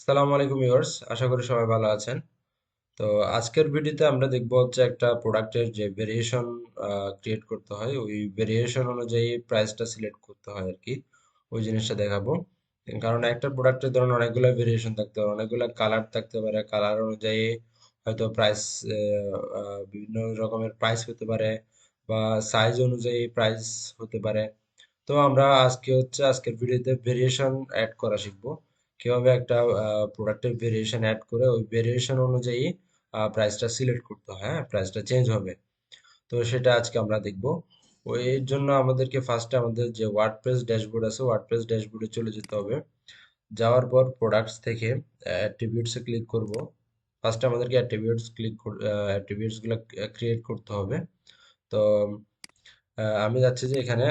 আসসালামু আলাইকুম ভিউয়ার্স, আশা করি সবাই ভালো আছেন। তো আজকের ভিডিওতে আমরা দেখব হচ্ছে একটা প্রোডাক্টের যে ভেরিয়েশন ক্রিয়েট করতে হয়, ওই ভেরিয়েশন অনুযায়ী প্রাইসটা সিলেক্ট করতে হয় আর কি। ওই জিনিসটা দেখাবো। কারণ একটা প্রোডাক্টের ধরুন অনেকগুলো ভেরিয়েশন থাকতে পারে, অনেকগুলো কালার থাকতে পারে, কালার অনুযায়ী হয়তো প্রাইস বিভিন্ন রকমের প্রাইস হতে পারে, বা সাইজ অনুযায়ী প্রাইস হতে পারে। তো আমরা আজকের ভিডিওতে ভেরিয়েশন অ্যাড করা শিখবো। কিভাবে একটা প্রোডাক্টের ভেরিয়েশন অ্যাড করে ওই ভেরিয়েশন অনুযায়ী প্রাইসটা সিলেক্ট করতে হয়, হ্যাঁ, প্রাইসটা চেঞ্জ হবে। তো সেটা আজকে আমরা দেখব। ওই এর জন্য আমাদেরকে ফার্স্টে আমাদের যে ওয়ার্ডপ্রেস ড্যাশবোর্ড আছে, ওয়ার্ডপ্রেস ড্যাশবোর্ডে চলে যেতে হবে। যাওয়ার পর প্রোডাক্টস থেকে অ্যাট্রিবিউটসে ক্লিক করব। ফার্স্টে আমাদেরকে অ্যাট্রিবিউটস গুলো ক্রিয়েট করতে হবে। তো আমি যাচ্ছি যে এখানে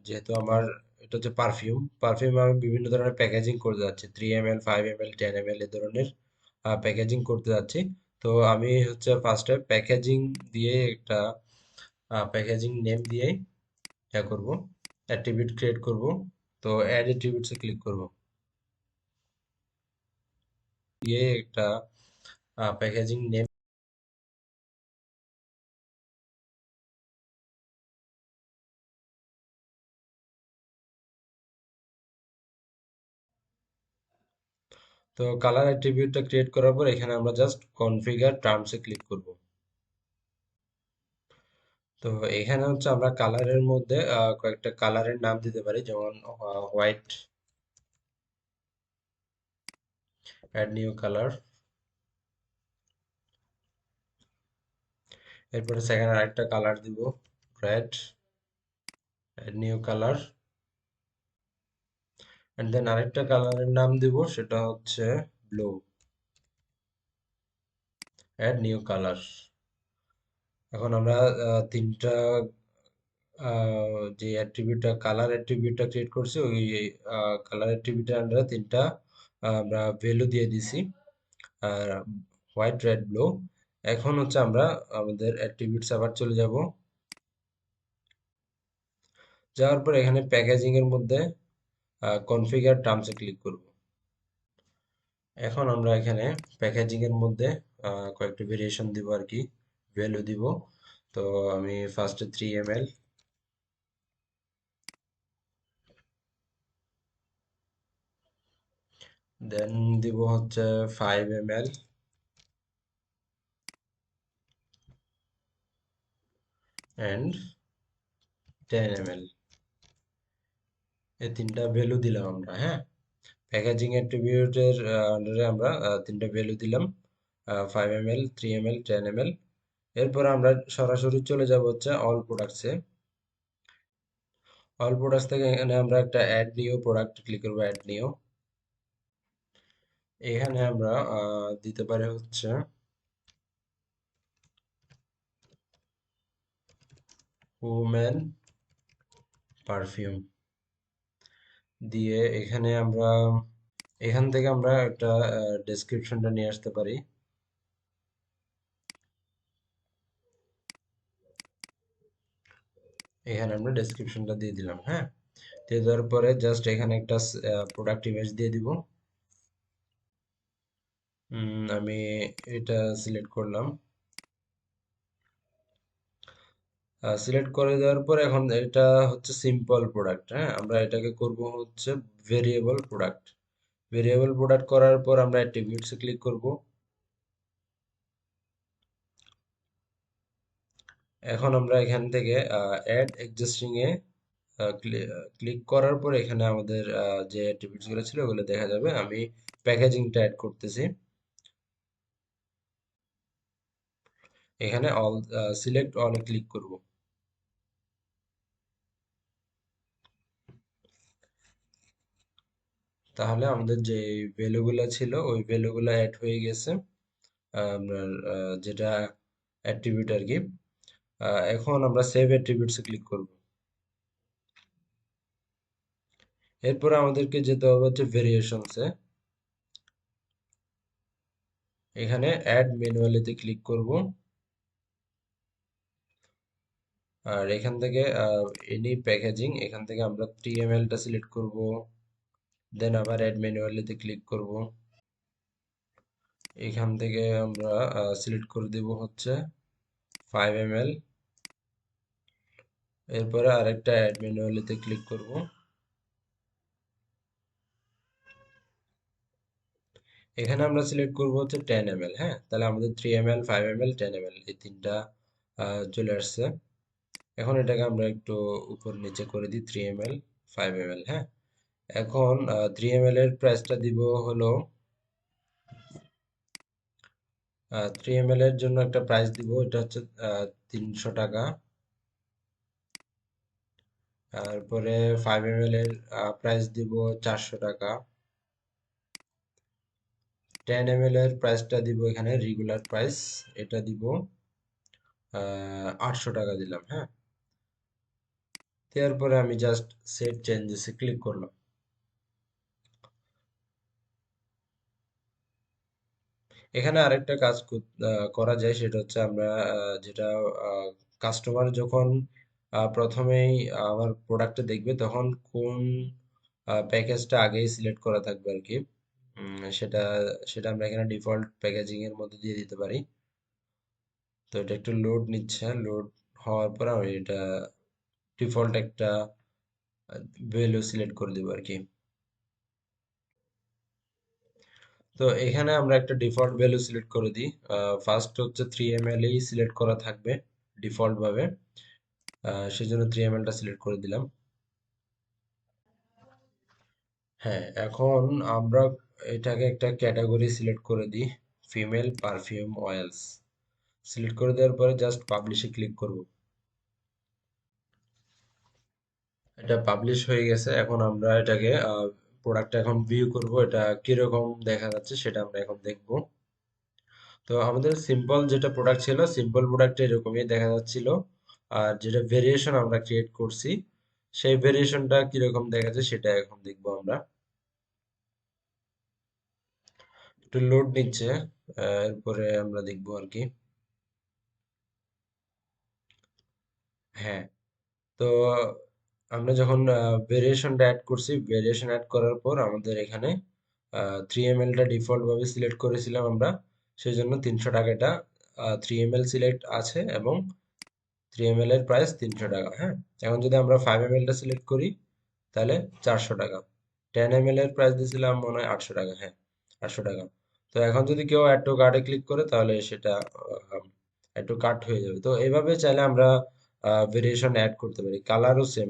যেহেতু আমার এটা হচ্ছে পারফিউম পারফিউম, আমি বিভিন্ন ধরনের প্যাকেজিং করতে যাচ্ছি, 3 ml 5 ml 10 ml এ ধরনের প্যাকেজিং করতে যাচ্ছি। তো আমি হচ্ছে ফার্স্টে প্যাকেজিং দিয়ে একটা প্যাকেজিং নেম দিয়ে ইয়া করব, অ্যাট্রিবিউট ক্রিয়েট করব। তো অ্যাড অ্যাট্রিবিউটসে ক্লিক করব, দিয়ে একটা প্যাকেজিং নেম। তো কালার অ্যাট্রিবিউটটা ক্রিয়েট করার পর এখানে আমরা জাস্ট কনফিগার টার্মসে ক্লিক করব। তো এখানে হচ্ছে আমরা কালারের মধ্যে কয়েকটা কালারের নাম দিতে পারি, যেমন হোয়াইট, অ্যাড নিউ কালার। এরপরে সেকেন্ড আরেকটা কালার দিব, red, add new colour. And then আরেকটা কালারের নাম দিব, সেটা হচ্ছে ব্লু, অ্যাড নিউ কালার। এখন আমরা তিনটা যে অ্যাট্রিবিউটটা কালার অ্যাট্রিবিউটটা ক্রিয়েট করছি, ওই কালার অ্যাট্রিবিউটের আন্ডারে তিনটা আমরা ভ্যালু দিয়ে দিছি, আর হোয়াইট, রেড, ব্লু। এখন হচ্ছে আমরা আমাদের অ্যাট্রিবিউটস আবার চলে যাব। যাওয়ার পর এখানে প্যাকেজিং এর মধ্যে কনফিগার টার্মসে ক্লিক করব। এখন আমরা এখানে প্যাকেজিং এর মধ্যে কয়েকটা ভেরিয়েশন দিব আর কি, ভ্যালু দিব। তো আমি ফার্স্টে 3 ml, দেন দিব হচ্ছে 5 ml অ্যান্ড 10 ml। এই তিনটা ভ্যালু দিলাম আমরা, হ্যাঁ। প্যাকেজিং অ্যাট্রিবিউটের আন্ডারে আমরা তিনটা ভ্যালু দিলাম, 5 ml, 3 ml, 10 ml। এরপর আমরা সরাসরি চলে যাব হচ্ছে অল প্রোডাক্টসে। অল প্রোডাক্টস থেকে এখানে আমরা একটা অ্যাড নিউ প্রোডাক্ট ক্লিক করবো, অ্যাড নিউ। এখানে আমরা দিতে পারি হচ্ছে ওমেন পারফিউম। দিয়ে এখান থেকে আমরা একটা ডেসক্রিপশনটা নিয়ে আসতে পারি। এখানে আমরা ডেসক্রিপশনটা দিয়ে দিলাম, হ্যাঁ। দিয়ে দেওয়ার পরে জাস্ট এখানে একটা প্রোডাক্ট ইমেজ দিয়ে দিব। আমি এটা সিলেক্ট করলাম। সিলেক্ট করে দেওয়ার পর এখন এটা হচ্ছে সিম্পল প্রোডাক্ট, হ্যাঁ। আমরা এটাকে করব হচ্ছে ভেরিয়েবল প্রোডাক্ট। ভেরিয়েবল প্রোডাক্ট করার পর আমরা অ্যাট্রিবিউটসে ক্লিক করব। এখন আমরা এখান থেকে অ্যাড এক্সিস্টিং এ ক্লিক করার পর এখানে আমাদের যে অ্যাট্রিবিউটস গুলো ছিল ওগুলো দেখা যাবে। আমি প্যাকেজিংটা অ্যাড করতেছি। এখানে অল, সিলেক্ট অল এ ক্লিক করব। তাহলে আমাদের যে ভ্যালুগুলো ছিল ওই ভ্যালুগুলো অ্যাড হয়ে গেছে। আপনার যেটা অ্যাট্রিবিউট আর কি। এখন আমরা সেভ অ্যাট্রিবিউটসে ক্লিক করব। এরপর আমাদেরকে যেতে হবে হচ্ছে ভেরিয়েশনসে। এখানে অ্যাড ম্যানুয়ালিতে ক্লিক করব। আর এখান থেকে এনি প্যাকেজিং, এখান থেকে আমরা 3 ml টা সিলেক্ট করব। দেন আবার অ্যাড ম্যানুয়ালিতে ক্লিক করব। এখান থেকে আমরা সিলেক্ট করে দেব হচ্ছে 5 ml। এরপরে আরেকটা অ্যাড ম্যানুয়ালিতে ক্লিক করব। এখানে আমরা সিলেক্ট করব হচ্ছে 10 ml। হ্যাঁ, তাহলে আমাদের 3 ml, 5 ml, 10 ml এই তিনটা চলে আসছে। এখন এটাকে আমরা একটু উপর নিচে করে দিই, 3 ml, 5 ml। হ্যাঁ, এখন 3 ml এর প্রাইসটা দিব হলো 3 ml এর জন্য একটা প্রাইস দিব, এটা হচ্ছে 300 টাকা। তারপরে 5 ml এর প্রাইস দিব 400 টাকা। 10 ml এর প্রাইসটা দিব এখানে রেগুলার প্রাইস, এটা দিব 800 টাকা দিলাম। হ্যাঁ, দেওয়ার পরে আমি জাস্ট সেভ চেঞ্জেসে ক্লিক করলাম। এখানে আরেকটা কাজ করা যায়, সেটা হচ্ছে আমরা যেটা কাস্টমার যখন প্রথমেই আমার প্রোডাক্টটা দেখবে তখন কোন প্যাকেজটা আগেই সিলেক্ট করা থাকবে আর কি। সেটা সেটা আমরা এখানে ডিফল্ট প্যাকেজিং এর মধ্যে দিয়ে দিতে পারি। তো এটা একটু লোড নিচ্ছে, লোড হওয়ার পর আমি এটা ডিফল্ট একটা ভ্যালু সিলেক্ট করে দেবো আর কি। তো এখানে আমরা একটা ডিফল্ট ভ্যালু সিলেক্ট করে দিই। ফার্স্ট হচ্ছে 3 ml এই সিলেক্ট করা থাকবে ডিফল্ট ভাবে। সেজন্য 3 ml টা সিলেক্ট করে দিলাম। হ্যাঁ, এখন আমরা এটাকে একটা ক্যাটাগরি সিলেক্ট করে দিই, ফিমেল পারফিউম অয়েলস। সিলেক্ট করে দেওয়ার পরে জাস্ট পাবলিশে ক্লিক করব। এটা পাবলিশ হয়ে গেছে। এখন আমরা এটাকে প্রোডাক্ট এখন ভিউ করব, এটা কিরকম দেখা যাচ্ছে সেটা আমরা এখন দেখব। তো আমাদের সিম্পল যেটা প্রোডাক্ট ছিল, সিম্পল প্রোডাক্ট এরকমই দেখা যাচ্ছিল। আর যেটা ভেরিয়েশন আমরা ক্রিয়েট করছি, সেই ভেরিয়েশনটা কিরকম দেখা যায় সেটা এখন দেখবো আমরা। একটু লোড নিচ্ছে, এরপরে আমরা দেখবো আর কি। হ্যাঁ, তো আমরা যখন ভেরিয়েশনটা অ্যাড করছি, ভেরিয়েশন অ্যাড করার পর আমাদের এখানে 3 ml টা ডিফল্ট ভাবে সিলেক্ট করেছিলাম আমরা, সেই জন্য 300 টাকাটা 3 ml সিলেক্ট আছে এবং 3 ml এর প্রাইস 300 টাকা। হ্যাঁ, এখন যদি আমরা 5 ml টা সিলেক্ট করি তাহলে 400 টাকা। 10 ml এর প্রাইস দিয়েছিলাম মনে হয় 800 টাকা। হ্যাঁ, 800 টাকা। তো এখন যদি কেউ অ্যাড টু কার্টে ক্লিক করে তাহলে সেটা অ্যাড টু কার্ট হয়ে যাবে। তো এইভাবে চাইলে আমরা ভেরিয়েশন অ্যাড করতে পারি। কালারও সেম,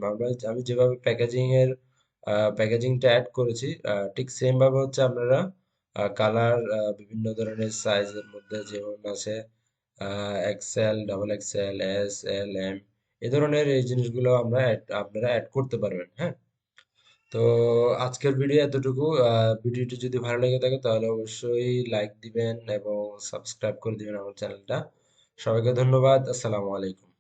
আমি যেভাবে প্যাকেজিংটা অ্যাড করেছি ঠিক সেম ভাবে হচ্ছে আপনারা কালার বিভিন্ন ধরনের সাইজের মধ্যে যেমন আছে এক্সেল, ডাবল এক্সেল, এস, এল, এম, এই ধরনের এই জিনিসগুলো আপনারা অ্যাড করতে পারবেন। হ্যাঁ, তো আজকের ভিডিও এতটুকু। ভিডিওটি যদি ভালো লেগে থাকে তাহলে অবশ্যই লাইক দিবেন এবং সাবস্ক্রাইব করে দিবেন আমার চ্যানেলটা। সবাইকে ধন্যবাদ। আসসালামু আলাইকুম।